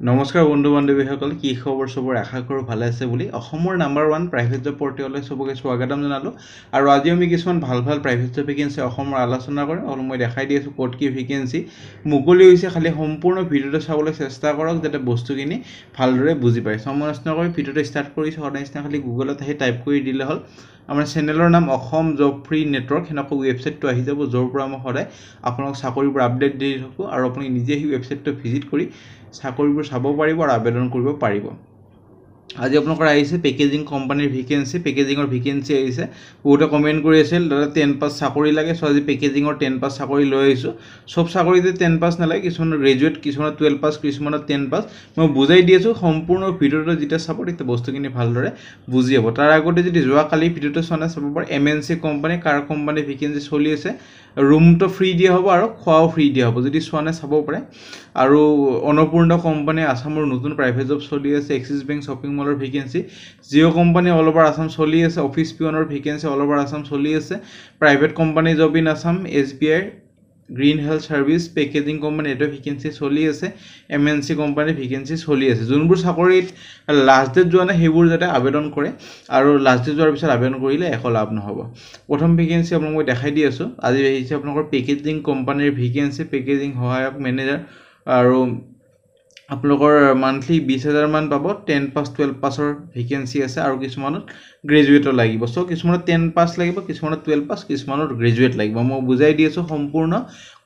নমস্কাৰ বন্ধু বান্ধৱীসকল কি খবৰ সবৰ আশা কৰোঁ ভালে আছে বুলি অসমৰ নাম্বাৰ 1 প্ৰাইভেট জব পৰ্টেললৈ সবকে স্বাগতম জনালো আৰু আজি আমি কিছুমান ভাল প্ৰাইভেট জব ভেকেন্সি অসমৰ আলোচনা কৰিম আৰু মই দেখাই দি আছো ক'ত কি ভেকেন্সি মুকলি হৈছে খালি সম্পূৰ্ণ ভিডিঅটো চাবলৈ চেষ্টা কৰক যাতে বস্তুখিনি ভালদৰে বুজি পায় সমস্ত কৰি ভিডিঅটো ষ্টাৰ্ট কৰিছো সদায়না খালি গুগলত আহি টাইপ কৰি দিলে হ'ল আমাৰ চেনেলৰ নাম অসম জব ফ্ৰী নেটৱৰ্ক হেনক ৱেবছাইটটো আহি যাব য'ৰ পৰা মই সদায় আপোনাক চাকৰিৰ আপডেট দি থাকো আৰু আপুনি নিজে এই ৱেবছাইটটো ভিজিট কৰি চাকৰিবোৰ চাব পাৰিব আৰু আবেদন কৰিব পাৰিব আজি আপোনালোকৰ আহিছে পেকেজিং কোম্পানীৰ ভেকেন্সি পেকেজিঙৰ ভেকেন্সি আহিছে বহুতে কমেন্ট কৰি আছিল দাদা 10 পাস চাকৰি লাগে সো আজি পেকেজিঙৰ 10 পাস চাকৰি লৈ আহিছো সব চাকৰিতে 10 পাস নালাগে কিছুমান গ্ৰেজুৱেট কিছুমান 12 পাস কিছুমান 10 পাস মই বুজাই দি আছো সম্পূৰ্ণ ভিডিঅটো যেটা চাব তেতিয়া বস্তুখিনি ভালদৰে বুজি হ'ব তাৰ আগতে যদি যোৱা কালি ভিডিঅটো চানা চাব পাৰ এমএনসি কোম্পানী কাৰ কোম্পানী ভেকেন্সি চলি আছে ৰুমটো ফ্ৰী দিয়া হ'ব আৰু খোৱাও ফ্ৰী দিয়া হ'ব যদি সোৱানে চাব পাৰে আৰু অনপূৰ্ণ কোম্পানী আসামৰ নতুন প্ৰাইভেট জব চলি আছে এক্সিস বেংক শপিং মলৰ vacancy Jio company all over Assam চলি আছে অফিস পিয়নৰ ভেকেন্সি অল ওভাৰ আসাম চলি আছে private company job in Assam SBI green health service packaging company এটো ভেকেন্সি চলি আছে এমএনসি কোম্পানী ভেকেন্সি চলি আছে যোনবোৰ চাকৰিত লাষ্ট ডেট যোৱা নাই হেবোৰ যাতে আবেদন কৰে আৰু লাষ্ট ডেট যোৱাৰ পিছত আবেদন কৰিলে একো লাভ নহব প্ৰথম ভেকেন্সি আপোনাক মই দেখাই দি আছো আজি আহিছে আপোনালোকৰ পেকেজিং কোম্পানীৰ ভেকেন্সি পেকেজিং সহায়ক মেনেজাৰ আৰু আপোনালোকৰ মান্থলি 20000 মান পাব 10 পাস 12 পাসৰ ভেকেন্সি আছে আৰু কিছুমানত গ্ৰেজুৱেটৰ লাগিব সো কিছুমানত 10 পাস লাগিব কিছুমানত 12 পাস কিছুমানত গ্ৰেজুৱেট লাগিব মই বুজাই দি আছো সম্পূৰ্ণ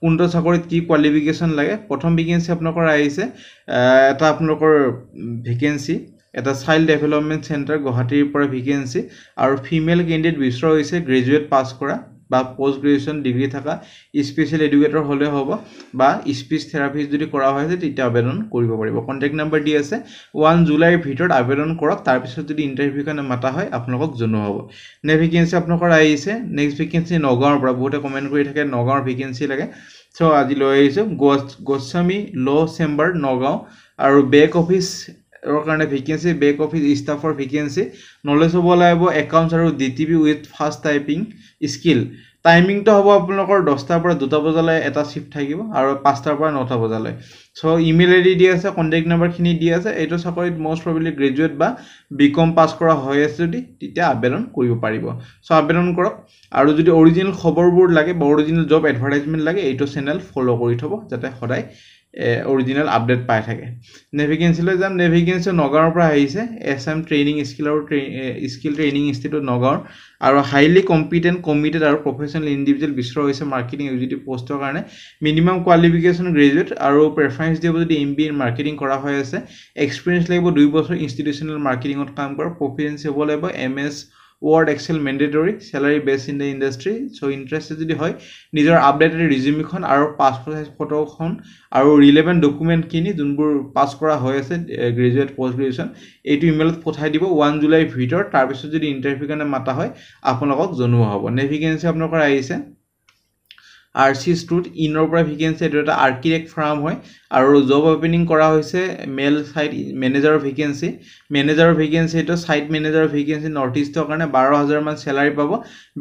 কোনটো চাকৰিত কি কোৱালিফিকেশন লাগে প্ৰথম ভেকেন্সি আপোনালোকৰ আহিছে এটা আপোনালোকৰ ভেকেন্সি এটা চাইল্ড ডেভেলপমেন্ট সেন্টাৰ গুৱাহাটীৰ পৰা ভেকেন্সি আৰু ফিমেল ক্যান্ডিডেট বিচৰা হৈছে গ্ৰেজুৱেট পাস কৰা বা পোস্ট গ্ৰেজুৱেচন ডিগ্ৰী থাকা স্পেশাল এডুকেটৰ হলে হ'ব বা স্পিচ থেৰাপিষ্ট যদি কৰা হয় তেতিয়া আবেদন কৰিব পাৰিব কন্টাক্ট নম্বৰ দি আছে 1 জুলাইৰ ভিতৰত আবেদন কৰক তাৰ পিছত যদি ইন্টাৰভিউ কাৰণে মাতা হয় আপোনালোকক জনোৱা হ'ব নে ভেকেন্সি আপোনালোকৰ আহিছে নেক্সট ভেকেন্সি নগাঁৱৰ পৰা বহুতে কমেন্ট কৰি থাকে নগাঁৱৰ ভেকেন্সি লাগে সো আজি লৈ আহিছো গোস্বামী ল চেম্বাৰ নগাঁও আৰু বেক অফিস এৰ কাৰণে ভেকেন্সি বেক অফিস ষ্টাফৰ ভেকেন্সি নলেজ হ'ব লাগিব একাউন্টছ আৰু DTP with fast typing skill টাইমিংটো হ'ব আপোনালোকৰ 10টাৰ পৰা 2টা বজালৈ এটা শিফট থাকিব আৰু 5টাৰ পৰা 9টা বজালৈ সো ইমেইল আইডি দি আছে কন্টাক্ট নম্বৰ খিনি দি আছে এইটো চাকৰিত মোস্ট প্ৰবাবলি গ্ৰেজুৱেট বা বিকম পাস কৰা হৈ আছে যদি তেতিয়া আবেদন কৰিব পাৰিব সো আবেদন কৰক আৰু যদি অৰিজিনাল খবৰবোৰ লাগে বা অৰিজিনাল জব এডভাৰটাইজমেন্ট লাগে এইটো চেনেল ফলো কৰি থব যাতে সদায় অৰিজিনাল আপডেট পাই থাকে নেভিগেন্সিলৈ যাম নেভিগেন্সি নগাঁৱৰ পৰা আহিছে SM training skill training institute নগাঁৱৰ আৰু হাইলি কম্পিটেন্ট কমিটেড আৰু প্ৰফেশনাল ইন্ডিভিজুৱেল বিচৰা হৈছে মাৰ্কেটিং এক্সিকিউটিভ পোষ্টৰ কাৰণে মিনিমাম কোৱালিফিকেশন গ্ৰেজুৱেট আৰু প্ৰেফাৰেন্স দিব যদি এমবিএ ইন মাৰ্কেটিং কৰা হৈ আছে এক্সপেৰিয়েন্স লাগিব 2 বছৰ ইনষ্টিটিউচনেল মাৰ্কেটিংত কাম কৰা প্ৰফিচিয়েন্সি হ'ব লাগিব MS Word Excel mandatory salary based in the industry so interested যদি হয় নিজৰ আপডেটেড ৰিজিউমিখন আৰু পাসপোৰ্ট সাইজ ফটোখন আৰু ৰিলেভেন্ট ডকুমেন্ট কিনি যোনবোৰ পাস কৰা হৈ আছে গ্ৰেজুৱেট পোষ্ট গ্ৰেজুৱেচন এইটো ইমেইলত পঠাই দিব 1 জুলাইৰ ভিতৰত তাৰ পিছত যদি ইন্টাৰভিউ কাৰণে মাতা হয় আপোনালোকক জনোৱা হ'ব নেভিগেন্সি আপোনালোকৰ আহিছে আৰসি ষ্টুট ইনৰ পৰা ভেকেন্সি এটো এটা আৰ্কিটেক্ট ফাৰ্ম হয় আৰু জব ওপেনিং কৰা হৈছে মেল সাইট মেনেজাৰৰ ভেকেন্সি এটো সাইট মেনেজাৰৰ ভেকেন্সি নৰ্থ ইষ্টৰ কাৰণে 12000 মান স্যালাৰি পাব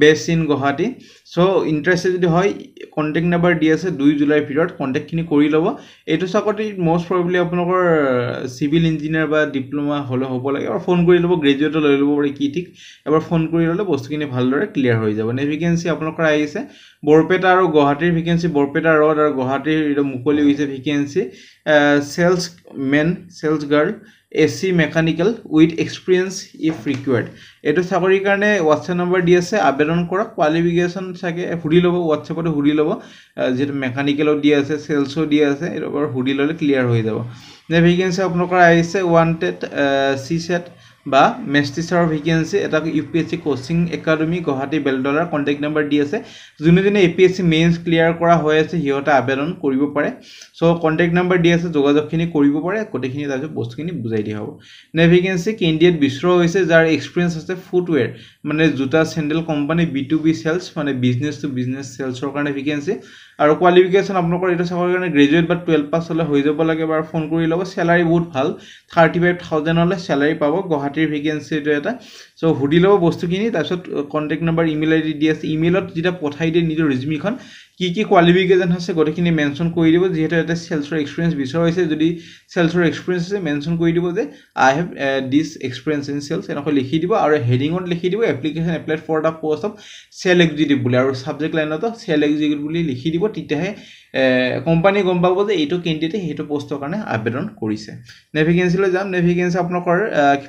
বেস ইন গুৱাহাটী সো ইন্টাৰেস্টেড যদি হয় কন্টাক্ট নম্বৰ দি আছে 2 জুলাইৰ ভিতৰত কন্টাক্ট খিনি কৰি লব এইটো চাকৰি মোস্ট প্ৰবাবলি আপোনালোকৰ সিভিল ইঞ্জিনিয়াৰ বা ডিপ্লোমা হলে হ'ব লাগে আৰু ফোন কৰি লব গ্ৰেজুৱেট লৈ লব পাৰি কি ঠিক এবাৰ ফোন কৰি ললে বস্তুখিনি ভালদৰে ক্লিয়াৰ হৈ যাব নেভিগেন্সি আপোনালোকৰ আহিছে বৰপেটা আৰু গুৱাহাটীৰ ভেকেন্সি বৰপেটা ৰোড আৰু গুৱাহাটীৰ মুকলি হৈছে vacancy sales men sales girl AC mechanical with experience if required এটো চাকৰিৰ কাৰণে WhatsApp নম্বৰ দি আছে আবেদন কৰক কোৱালিফিকেশন চাগে হুডি লব WhatsAppতে হুডি লব যেটো মেকানিক্যালও দি আছে সেলসও দি আছে এবাৰ হুডি ললে ক্লিয়াৰ হৈ যাব নে ভেকেন্সি আপোনালোকৰ আহিছে ওয়ান্টেড সিসেট বা মেস্টিচাৰ ভেকেন্সি এটা ইউপিএসসি কোচিং একাডেমি গুৱাহাটী বেলডলাৰ কন্টাক্ট নম্বৰ দি আছে যোনে এপিএসসি মেইনস ক্লিয়াৰ কৰা হৈ আছে হিয়টা আবেদন কৰিব পাৰে সো কন্টাক্ট নম্বৰ দি আছে যোগাযোগখিনি কৰিব পাৰে কোটেখিনি তাৰপিছত বস্তুখিনি বুজাই দিয়া হ'ব নেভিগেন্সি কেন্ডিডেট বিচৰা হৈছে যাৰ এক্সপেৰিয়েন্স আছে ফুটৱেৰ মানে জোতা স্যান্ডেল কোম্পানী B2B সেলস মানে বিজনেস টু বিজনেস সেলসৰ কাৰণে ভেকেন্সি আৰু কোৱালিফিকেশন আপোনালোকৰ এটা চাকৰিৰ কাৰণে গ্ৰেজুৱেট বা 12 পাস হলে হৈ যাব লাগে বা ফোন কৰি লব স্যালাৰি বহুত ভাল 35000 হলে স্যালাৰি পাব গুৱাহাটীৰ ভেকেন্সি এটা সো হুডি লব বস্তুখিনি তাৰপিছত কন্টাক্ট নম্বৰ ইমেইল আইডি দি আছে ইমেইলত যেটা পঠাই দিয়ে নিজৰ ৰিজিউমিখন কি কোৱালিফিকেশ্যন আছে গোটেইখিনি মেনশ্যন কৰি দিব যিহেতু এটা চেলছৰ এক্সপিৰিয়েঞ্চ বিচৰা হৈছে যদি চেলছৰ এক্সপিৰিয়েঞ্চ আছে মেনশ্যন কৰি দিব যে I have this experience in sales এনেকৈ লিখি দিব আৰু হেডিঙত লিখি দিব application applied for the post of sale executive বুলি আৰু ছাবজেক্ট লাইনতো চেল এক্সিকিউটিভ বুলি লিখি দিব তেতিয়াহে কোম্পানী গম পাব যে এইটো কেণ্ডিডেটে সেইটো পষ্টৰ কাৰণে আবেদন কৰিছে ভেকেঞ্চিলৈ যাম ভেকেঞ্চি আপোনালোকৰ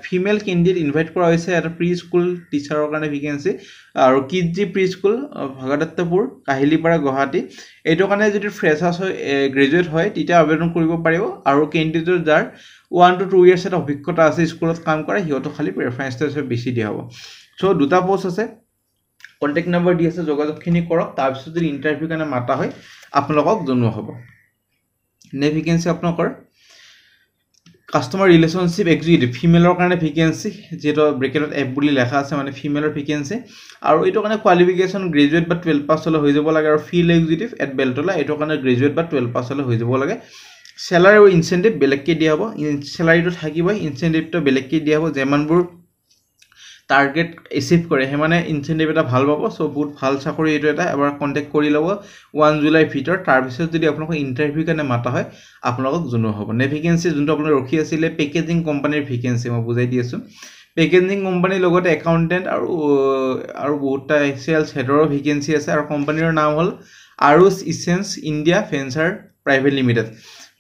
ফিমেল কেণ্ডিডেট ইনভাইট কৰা হৈছে এটা প্ৰি স্কুল টিচাৰৰ কাৰণে ভেকেঞ্চি আৰু Kidzee pre school Bhagadattapur Kahilipara Guwahati এইটো কাৰণে যদি ফ্ৰেছাৰ্ছ হয় গ্ৰেজুৱেট হয় তেতিয়া আবেদন কৰিব পাৰিব আৰু কেণ্ডিডেটৰ যাৰ 1 to 2 years এটা অভিজ্ঞতা আছে স্কুলত কাম কৰে সিহঁতক খালি প্ৰেফাৰেঞ্চটো বেছি দিয়া হ'ব চ' দুটা পোষ্ট আছে কণ্টেক্ট নম্বৰ দি আছে যোগাযোগখিনি কৰক তাৰপিছত যদি ইণ্টাৰভিউ কাৰণে মাতা হয় আপোনালোকক জনোৱা হ'ব ভেকেঞ্চি আপোনালোকৰ কাষ্টমাৰ ৰিলেশ্যনশ্বিপ এক্সিকিউটিভ ফিমেলৰ কাৰণে ভেকেঞ্চি যেটো ব্ৰেকেটত এফ বুলি লেখা আছে মানে ফিমেলৰ ভেকেঞ্চি আৰু এইটো কাৰণে কোৱালিফিকেশ্যন গ্ৰেজুৱেট বা 12 পাছ হ'লে হৈ যাব লাগে আৰু ফিল্ড এক্সিকিউটিভ এট বেলতলা এইটো কাৰণে গ্ৰেজুৱেট বা 12 পাছ হ'লে হৈ যাব লাগে চেলাৰী আৰু ইনচেন্টিভ বেলেগকৈ দিয়া হ'ব চেলাৰীটো থাকিবই ইনচেন্টিভটো বেলেগকৈ দিয়া হ'ব যেমানবোৰ টাৰ্গেট এচিভ কৰে হে মানে ইনচেন্টিভ এটা ভাল পাব সো বহুত ভাল চাকৰি এইটো এটা এবাৰ কন্টেক্ট কৰি ল'ব 1 জুলাই ভিতৰত তাৰ পিছত যদি আপোনালোক ইন্টাৰভিউ কাৰণে মাতা হয় আপোনালোক জনোৱা হ'ব ভেকেঞ্চি যোনটো আপোনাৰ ৰখি আছিল পেকেজিং কোম্পানীৰ ভেকেঞ্চি মই বুজাই দি আছো পেকেজিং কোম্পানীৰ লগতে একাউন্টেন্ট আৰু বহুতটা সেলছ হেডৰ ভেকেঞ্চি আছে আৰু কোম্পানীৰ নাম হ'ল আৰুছ essence India venture private limited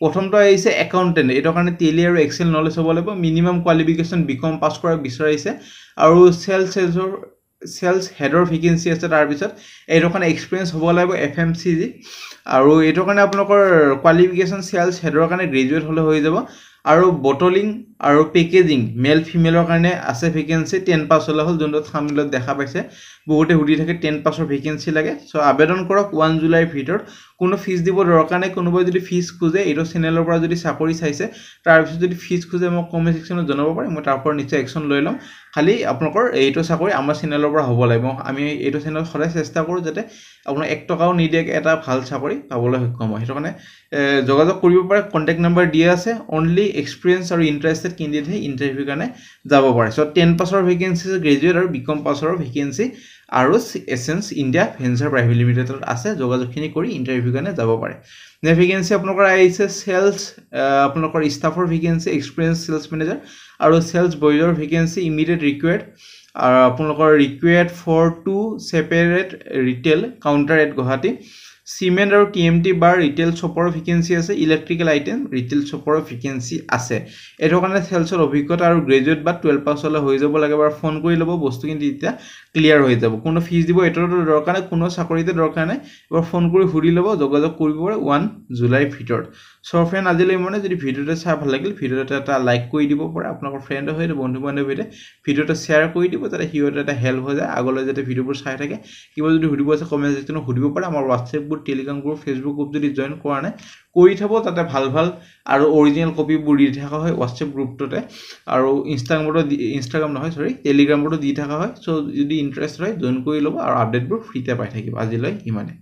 প্ৰথমটো আহিছে একাউন্টেন্ট এইটো কাৰণে টেলি আৰু এক্সেল নলেজ হ'ব লাগিব মিনিমাম কোৱালিফিকেশ্যন বিকম পাছ কৰা বিচাৰিছে আৰু সেলছ হেডৰ ভেকেঞ্চি আছে তাৰ পিছত এইটো কাৰণে এক্সপিৰিয়েঞ্চ হ'ব লাগিব FMCG আৰু এইটো কাৰণে আপোনালোকৰ কোৱালিফিকেশ্যন সেলছ হেডৰ কাৰণে গ্ৰেজুৱেট হ'লে হৈ যাব আৰু বটলিং আৰু পেকেজিং মেল ফিমেলৰ কাৰণে আছে ভেকেঞ্চি 10 পাছ হ'লে হ'ল যোনটো থাম্বনেইলত দেখা পাইছে বহুতে সুধি থাকে 10 পাছৰ ভেকেঞ্চি লাগে সো আবেদন কৰক 1 জুলাইৰ ভিতৰত কোনো ফিজ দিব দৰকাৰ নাই কোনোবাই যদি ফিজ খোজে এইটো চেনেলৰ পৰা যদি চাকৰি চাইছে তাৰ পিছত যদি ফিজ খোজে মোক কমেন্ট সেকশনত জনাব পাৰে মই তাৰ পৰা নিশ্চয় একচন লৈ লম খালি আপোনালোকৰ এইটো চাকৰি আমাৰ চেনেলৰ পৰা হ'ব লাগিব আমি এইটো চেনেল সদায় চেষ্টা কৰো যাতে আপোনাৰ 1 টকাও নিদিয়াকে এটা ভাল চাকৰি পাবলৈ সক্ষম হয় হেতু কাৰণে যোগাযোগ কৰিব পাৰে কন্টাক্ট নম্বৰ দিয়া আছে অনলি এক্সপিৰিয়েঞ্চ আৰু ইন্টাৰেষ্টেড কেণ্ডিডেট ইন্টাৰভিউ কাৰণে যাব পাৰে সো 10 পাছৰ ভেকেঞ্চি গ্ৰেজুৱেট আৰু বিকম পাছৰ ভেকেঞ্চি আৰু এসেন্স ইণ্ডিয়া ভেঞ্চাৰ প্ৰাইভেট লিমিটেডত আছে যোগাযোগখিনি কৰি ইন্টাৰভিউ কাৰণে যাব পাৰে ভেকেঞ্চি আপোনালোকৰ আহিছে সেলছ আপোনালোকৰ ষ্টাফৰ ভেকেঞ্চি এক্সপিৰিয়েঞ্চ সেলছ মেনেজাৰ আৰু সেলছ বয়ৰ ভেকেঞ্চি ইমিডিয়েট ৰিকুৱাৰ্ড আৰু আপোনালোকৰ required for two separate retail counter at Guwahati cement আৰু টিএমটি বাৰ ৰিটেল শ্বপৰ ভেকেঞ্চি আছে ইলেক্ট্ৰিকেল আইটেম ৰিটেল শ্বপৰ ভেকেঞ্চি আছে এটো কাৰণে সেলছৰ অভিজ্ঞতা আৰু গ্ৰেজুৱেট বা 12 পাছ হ'লে হৈ যাব লাগে বাৰ ফোন কৰি ল'ব বস্তুখিনি তেতিয়া ক্লিয়াৰ হৈ যাব কোনো ফিজ দিব এটো দৰকাৰ নাই কোনো চাকৰিতে দৰকাৰ নাই এবাৰ ফোন কৰি সুধি ল'ব যোগাযোগ কৰিব পাৰে 1 জুলাইৰ ভিতৰত সো ফ্ৰেন্ড আজিলৈ মানে যদি ভিডিওটো চাই ভাল লাগিল ভিডিওটো এটা লাইক কৰি দিব পাৰে আপোনালোকৰ ফ্ৰেন্ড হয় বন্ধু বান্ধৱীৰ সৈতে ভিডিওটো শ্বেয়াৰ কৰি দিব যাতে হিউতে এটা হেল্প হৈ যায় আগলৈ যাতে ভিডিওবোৰ চাই থাকে কিবা যদি সুধিব আছে কমেন্ট সেকশনত সুধিব পাৰে আমাৰ WhatsApp group Telegram group Facebook group যদি জয়েন কৰা নাই কৰি থব তাতে ভাল আৰু অৰিজিনাল কপিবোৰ দি থকা হয় WhatsApp গ্ৰুপটোতে আৰু ইনষ্টাগ্ৰাম নহয় সৰি টেলিগ্ৰামটো দি থকা হয় সো যদি ইন্টাৰেষ্ট হয় জয়েন কৰি ল'ব আৰু আপডেটবোৰ ফ্ৰীতে পাই থাকিব আজিলৈ ইমানে